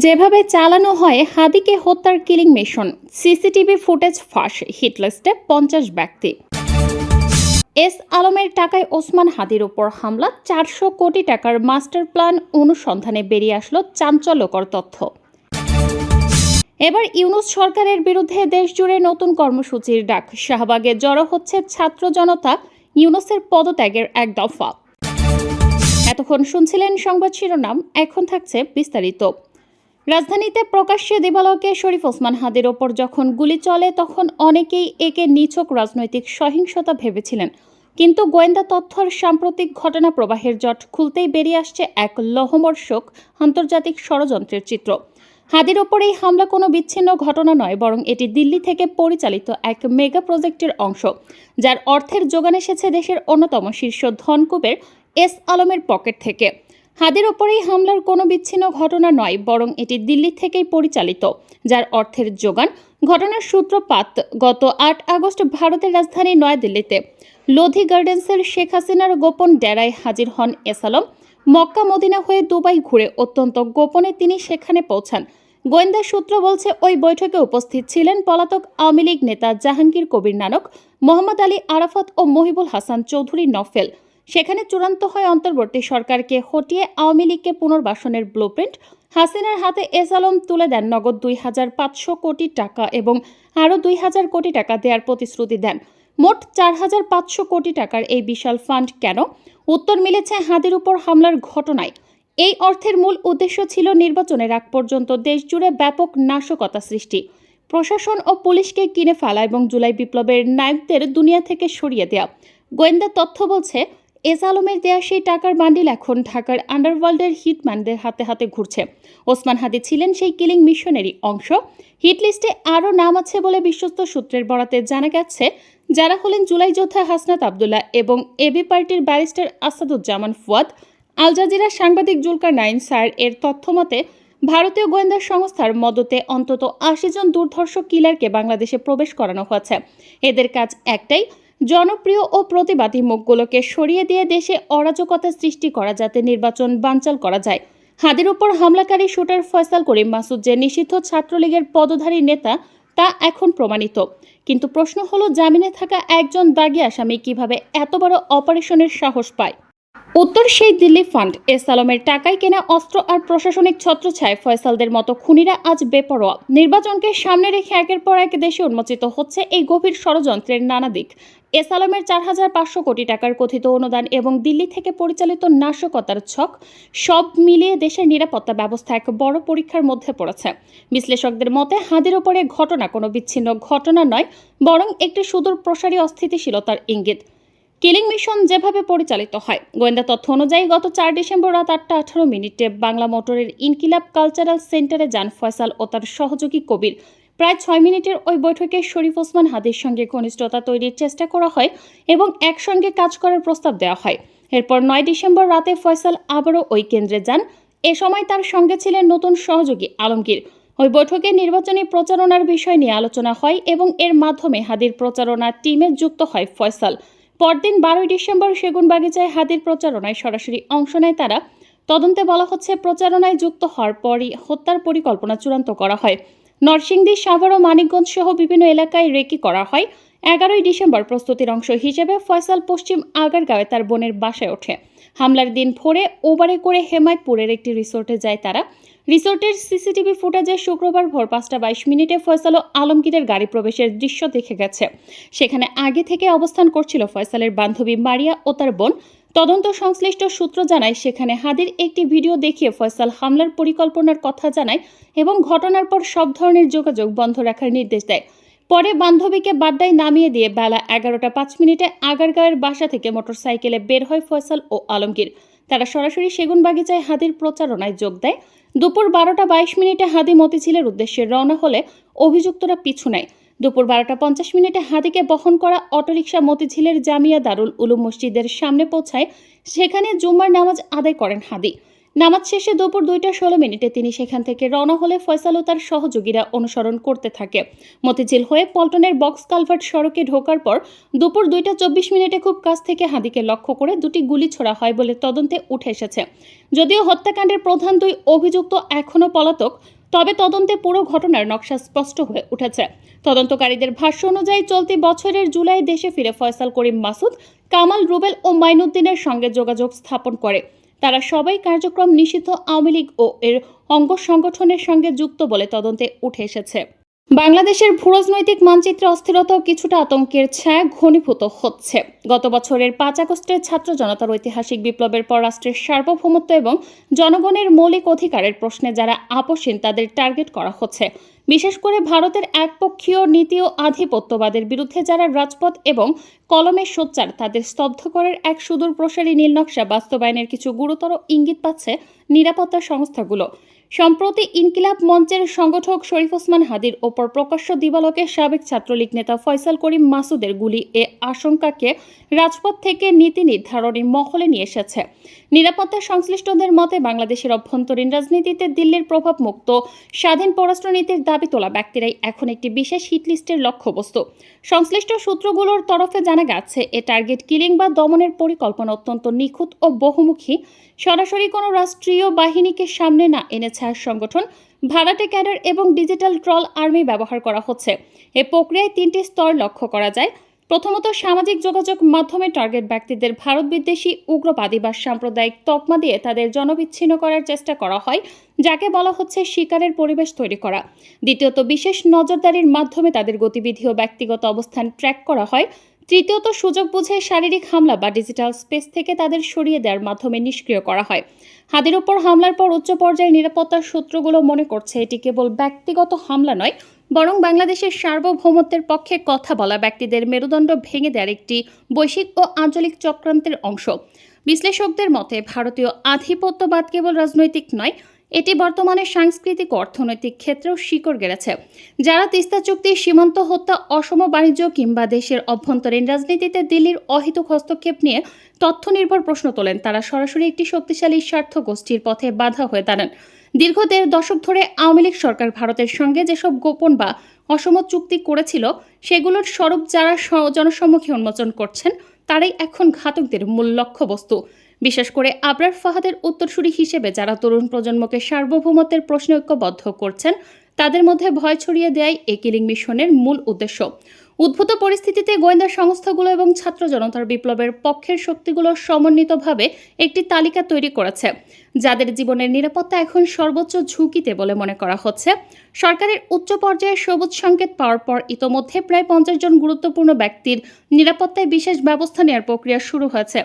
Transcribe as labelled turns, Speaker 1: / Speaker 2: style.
Speaker 1: যেভাবে চালানো হয় হাদিকে হত্যার কিলিং মিশন, সিসিটিভি ফুটেজ ফাঁস, হিটলিস্টে 50 ব্যক্তি। এস আলমের টাকায় ওসমান হাদির উপর হামলা, 400 কোটি টাকার মাস্টার প্ল্যান অনুসন্ধানে বেরিয়ে আসলো চাঞ্চল্যকর তথ্য। এবার ইউনূস সরকারের বিরুদ্ধে দেশজুড়ে নতুন কর্মসূচির ডাক, শাহবাগে জড়ো হচ্ছে ছাত্র জনতা, ইউনূসের পদত্যাগের এক দফা। এতক্ষণ শুনছিলেন সংবাদ শিরোনাম, এখন থাকছে বিস্তারিত। রাজধানীতে প্রকাশ্যে দিবালোকে শরীফ ওসমান হাদির ওপর যখন গুলি চলে তখন অনেকেই একে নিছক রাজনৈতিক সহিংসতা ভেবেছিলেন, কিন্তু গোয়েন্দা তথ্যর সাম্প্রতিক ঘটনা প্রবাহের জট খুলতেই বেরিয়ে আসছে এক লোমহর্ষক আন্তর্জাতিক ষড়যন্ত্রের চিত্র। হাদির ওপর এই হামলা কোনো বিচ্ছিন্ন ঘটনা নয়, বরং এটি দিল্লি থেকে পরিচালিত এক মেগা প্রজেক্টের অংশ, যার অর্থের যোগান এসেছে দেশের অন্যতম শীর্ষ ধনকুবের এস আলমের পকেট থেকে। হাদির ওপরেই হামলার কোনো বিচ্ছিন্ন ঘটনা নয়, বরং এটি দিল্লি থেকেই পরিচালিত, যার অর্থের যোগান। ঘটনার সূত্রপাত গত 8 আগস্ট ভারতের রাজধানী নয়াদিল্লিতে লোধি গার্ডেন্সের শেখ হাসিনার গোপন ডেরায় হাজির হন এস আলম। মক্কা মদিনা হয়ে দুবাই ঘুরে অত্যন্ত গোপনে তিনি সেখানে পৌঁছান। গোয়েন্দা সূত্র বলছে, ওই বৈঠকে উপস্থিত ছিলেন পলাতক আওয়ামী লীগ নেতা জাহাঙ্গীর কবির নানক, মোহাম্মদ আলী আরাফাত ও মহিবুল হাসান চৌধুরী নফেল। সেখানে চূড়ান্ত হয় অন্তর্বর্তী সরকারকে হটিয়ে আওয়ামী লীগকে পুনর্বাসনের ব্লুপ্রিন্ট। হাসিনার হাতে এস আলম তুলে দেন নগদ 2500 কোটি টাকা এবং আরও 2000 কোটি টাকা দেওয়ার প্রতিশ্রুতি দেন। মোট 4500 কোটি টাকার এই বিশাল ফান্ড কেন? উত্তর মিলেছে হাদির উপর হামলার ঘটনায়। এই অর্থের মূল উদ্দেশ্য ছিল নির্বাচনের আগ পর্যন্ত দেশজুড়ে ব্যাপক নাশকতা সৃষ্টি, প্রশাসন ও পুলিশকে কিনে ফেলা এবং জুলাই বিপ্লবের নায়কদের দুনিয়া থেকে সরিয়ে দেওয়া। গোয়েন্দা তথ্য বলছে, এস আলমের দেয়া সেই টাকার বান্ডিল এখন ঢাকার আন্ডারওয়ার্ল্ডের হিটম্যানদের হাতে হাতে ঘুরছে। ওসমান হাদি ছিলেন সেই কিলিং মিশনেরই অংশ। হিট লিস্টে আরও নাম আছে বলে বিশ্বস্ত সূত্রের বরাতে জানা গেছে, যারা হলেন জুলাই যোদ্ধা হাসনাত আবদুল্লাহ এবং এবি পার্টির barrister Asaduzzaman Fuad. Al Jazeera সাংবাদিক জুলকার নাইন স্যার এর তথ্যমতে, ভারতীয় গোয়েন্দা সংস্থার মদতে অন্তত 80 জন দুর্ধর্ষ কিলারকে বাংলাদেশে প্রবেশ করানো হয়েছে। এদের কাজ একটাই, জনপ্রিয় ও প্রতিবাদী মুখগুলোকে সরিয়ে দিয়ে দেশে অরাজকতা সৃষ্টি করা, যাতে নির্বাচন বানচাল করা যায়। হাদির উপর হামলাকারী শুটার ফয়সাল করিম মাসুদ যে নিষিদ্ধ ছাত্রলীগের পদধারী নেতা, তা এখন প্রমাণিত। কিন্তু প্রশ্ন হলো, জামিনে থাকা একজন দাগী আসামি কিভাবে এত বড় অপারেশনের সাহস পায়? উত্তর সেই দিল্লি ফান্ড। এস আলমের টাকায় কেনা অস্ত্র আর প্রশাসনিক ছত্রছায়ায় ফয়সালদের মতো খুনিরা আজ বেপরোয়া। নির্বাচনকে সামনে রেখে একের পর এক দেশে উন্মোচিত হচ্ছে এই গভীর ষড়যন্ত্রের নানা দিক। এস আলমের 4500 কোটি টাকার কথিত অনুদান এবং দিল্লি থেকে পরিচালিত নাশকতার ছক, সব মিলিয়ে দেশের নিরাপত্তা ব্যবস্থা এক বড় পরীক্ষার মধ্যে পড়েছে। বিশ্লেষকদের মতে, হাদির ওপরে ঘটনা কোনো বিচ্ছিন্ন ঘটনা নয়, বরং একটি সুদূর প্রসারী অস্থিতিশীলতার ইঙ্গিত। কিলিং মিশন যেভাবে পরিচালিত হয়, গোয়েন্দা তথ্য অনুযায়ী গত 4 ডিসেম্বর রাত 8:18 বাংলা মোটরের ইনকিলাব কালচারাল সেন্টারে যান ফয়সাল ও তার সহযোগী কবির। প্রায় 6 মিনিটের ওই বৈঠকে শরীফ ওসমান হাদির সঙ্গে ঘনিষ্ঠতা তৈরির চেষ্টা করা হয় এবং একসঙ্গে কাজ করার প্রস্তাব দেওয়া হয়। এরপর 9 ডিসেম্বর রাতে ফয়সাল আবারও ওই কেন্দ্রে যান। এ সময় তার সঙ্গে ছিলেন নতুন সহযোগী আলমগীর। ওই বৈঠকে নির্বাচনী প্রচারণার বিষয় নিয়ে আলোচনা হয় এবং এর মাধ্যমে হাদির প্রচারণা টিমে যুক্ত হয় ফয়সাল। পরদিন 12 ডিসেম্বর সেগুনবাগিচায় হাদির প্রচারণায় সরাসরি অংশ নেয় তারা। তদন্তে বলা হচ্ছে, প্রচারণায় যুক্ত হওয়ার পরই হত্যার পরিকল্পনা চূড়ান্ত করা হয়। নরসিংদী, সাভার ও মানিকগঞ্জ সহ বিভিন্ন এলাকায় রেকি করা হয়। 11 ডিসেম্বর প্রস্তুতির অংশ হিসেবে ফয়সাল পশ্চিম আগারগাঁওয়ে তার বোনের বাসায় ওঠে। হামলার দিন ভোরে ওবারে করে হেমায়তপুরের একটি রিসোর্টে যায় তারা। রিসোর্টের সিসিটিভি ফুটেজে শুক্রবার ভোর 5:22 ফয়সাল ও আলমগীরের গাড়ি প্রবেশের দৃশ্য দেখে গেছে। সেখানে আগে থেকে অবস্থান করছিল ফয়সালের বান্ধবী মারিয়া ও তার বোন। তদন্ত সংশ্লিষ্ট সূত্র জানায়, সেখানে হাদির একটি ভিডিও দেখিয়ে ফয়সাল হামলার পরিকল্পনার কথা জানায় এবং ঘটনার পর সব ধরনের যোগাযোগ বন্ধ রাখার নির্দেশ দেয়। পরে বান্ধবীকে বাড্ডায় নামিয়ে দিয়ে বেলা 11:05 আগারগাঁওয়ের বাসা থেকে মোটরসাইকেলে বের হয় ফয়সাল ও আলমগীর। তারা সরাসরি সেগুনবাগিচায় হাদির প্রচারণায় যোগ দেয়। দুপুর 12:22 হাদি মতিঝিলের উদ্দেশ্যে রওনা হলে অভিযুক্তরা পিছু নেয়। দুপুর 12:50 হাদিকে বহন করা অটোরিকশা মতিঝিলের জামিয়া দারুল উলুম মসজিদের সামনে পৌঁছায়। সেখানে জুম্মার নামাজ আদায় করেন হাদি। নামাজ শেষে দুপুর 2:16 তিনি সেখান থেকে রওনা হলে ফয়সাল ও তার সহযোগীরা অনুসরণ করতে থাকে। মতিঝিল হয়ে পল্টনের বক্স কালভার্ট সড়কে ঢোকার পর দুপুর 2:24 খুব কাছ থেকে হাদিকে লক্ষ্য করে দুটি গুলি ছোড়া হয় বলে তদন্তে উঠে এসেছে। যদিও হত্যাকাণ্ডের প্রধান দুই অভিযুক্ত এখনও পলাতক, তবে তদন্তে পুরো ঘটনার নকশা স্পষ্ট হয়ে উঠেছে। তদন্তকারীদের ভাষ্য অনুযায়ী চলতি বছরের জুলাই দেশে ফিরে ফয়সাল করিম মাসুদ, কামাল, রুবেল ও মাইনুদ্দিনের সঙ্গে যোগাযোগ স্থাপন করে। তারা সবাই কার্যক্রম নিষিদ্ধ আওয়ামী লীগ ও এর অঙ্গ সংগঠনের সঙ্গে যুক্ত বলে তদন্তে উঠে এসেছে। বাংলাদেশের ভূরাজনৈতিক মানচিত্রে অস্থিরতাও কিছুটা আতঙ্কের ছায়া ঘনীভূত হচ্ছে। গত বছরের 5 আগস্টের ছাত্র জনতার ঐতিহাসিক বিপ্লবের পর রাষ্ট্রের সার্বভৌমত্ব এবং জনগণের মৌলিক অধিকারের প্রশ্নে যারা আপোষহীন তাদের টার্গেট করা হচ্ছে। বিশেষ করে ভারতের একপক্ষীয় নীতি ও আধিপত্যবাদের বিরুদ্ধে যারা রাজপথ এবং কলমে সোচ্চার তাদের স্তব্ধ করার এক সুদূর প্রসারী নীলনকশা বাস্তবায়নের কিছু গুরুতর ইঙ্গিত পাচ্ছে নিরাপত্তা সংস্থাগুলো। সম্প্রতি ইনকিলাব মঞ্চের সংগঠক শরীফ ওসমান হাদির ওপর প্রকাশ্য দিবালোকে সাবেক ছাত্রলীগ নেতা ফয়সাল করিম মাসুদের গুলি এ আশঙ্কাকে রাজপথ থেকে নীতি নির্ধারণী মহলে নিয়ে এসেছে। নিরাপত্তা সংশ্লিষ্টদের মতে বাংলাদেশের অভ্যন্তরীণ রাজনীতিতে দিল্লির প্রভাবমুক্ত স্বাধীন পররাষ্ট্রনীতির দাবি তোলা ব্যক্তিরাই এখন একটি বিশেষ হিটলিস্টের লক্ষ্যবস্তু। সংশ্লিষ্ট সূত্রগুলোর তরফে জানা গেছে এ টার্গেট কিলিং বা দমনের পরিকল্পনা অত্যন্ত নিখুঁত ও বহুমুখী। সরাসরি কোনো রাষ্ট্রীয় বাহিনীকে সামনে না এনে ছায়ার সংগঠন, ভাড়াটে ক্যাডার এবং ডিজিটাল ট্রল আর্মি ব্যবহার করা হচ্ছে। এ প্রক্রিয়ায় 3টি স্তর লক্ষ্য করা যায়। প্রথমত, সামাজিক যোগাযোগ মাধ্যমে টার্গেট ব্যক্তিদের ভারত বিদ্বেষী, উগ্রবাদী বা সাম্প্রদায়িক তকমা দিয়ে তাদের জনবিচ্ছিন্ন করার চেষ্টা করা হয়, যাকে বলা হচ্ছে শিকারের পরিবেশ তৈরি করা। দ্বিতীয়ত, বিশেষ নজরদারির মাধ্যমে তাদের গতিবিধি ও ব্যক্তিগত অবস্থান ট্র্যাক করা হয়। তৃতীয়ত, সুযোগ বুঝে শারীরিক হামলা বা ডিজিটাল স্পেস থেকে তাদের সরিয়ে দেওয়ার মাধ্যমে নিষ্ক্রিয় করা হয়। হাদির ওপর হামলার পর উচ্চ পর্যায়ের নিরাপত্তার সূত্রগুলো মনে করছে এটি কেবল ব্যক্তিগত হামলা নয়, বরং বাংলাদেশের সার্বভৌমত্বের পক্ষে কথা বলা ব্যক্তিদের মেরুদণ্ড ভেঙে দেওয়ার একটি বৈশ্বিক ও আঞ্চলিক চক্রান্তের অংশ। বিশ্লেষকদের মতে ভারতীয় আধিপত্যবাদ কেবল রাজনৈতিক নয়, এটি বর্তমানে সাংস্কৃতিক ও অর্থনৈতিক ক্ষেত্রেও শিকড় গেড়েছে। যারা তিস্তা চুক্তি, সীমান্ত হত্যা, অসম বাণিজ্য কিংবা দেশের অভ্যন্তরীণ রাজনীতিতে দিল্লির অহেতুক হস্তক্ষেপ নিয়ে তথ্য নির্ভর প্রশ্ন তোলেন, তারা সরাসরি একটি শক্তিশালী স্বার্থ গোষ্ঠীর পথে বাধা হয়ে দাঁড়ান। দীর্ঘ 1.5 দশক ধরে আওয়ামী লীগ সরকার ভারতের সঙ্গে যেসব গোপন বা অসম চুক্তি করেছিল সেগুলোর স্বরূপ যারা জনসম্মুখে উন্মোচন করছেন তারাই এখন ঘাতকদের মূল লক্ষ্যবস্তু। বিশেষ করে আবরার ফাহাদের উত্তরসূরি হিসেবে যারা তরুণ প্রজন্মকে সার্বভৌমত্বের প্রশ্নে ঐক্যবদ্ধ করছেন, তাদের মধ্যে ভয় ছড়িয়ে দেয় এই কিলিং মিশনের মূল উদ্দেশ্য। উদ্ভূত পরিস্থিতিতে গোয়েন্দা সংস্থাগুলো এবং ছাত্র জনতার বিপ্লবের পক্ষের শক্তিগুলো সমন্বিতভাবে একটি তালিকা তৈরি করেছে, যাদের জীবনের নিরাপত্তা এখন সর্বোচ্চ ঝুঁকিতে বলে মনে করা হচ্ছে। সরকারের উচ্চ পর্যায়ে সবুজ সংকেত পাওয়ার পর ইতোমধ্যে প্রায় 50 জন গুরুত্বপূর্ণ ব্যক্তির নিরাপত্তায় বিশেষ ব্যবস্থা নেওয়ার প্রক্রিয়া শুরু হয়েছে।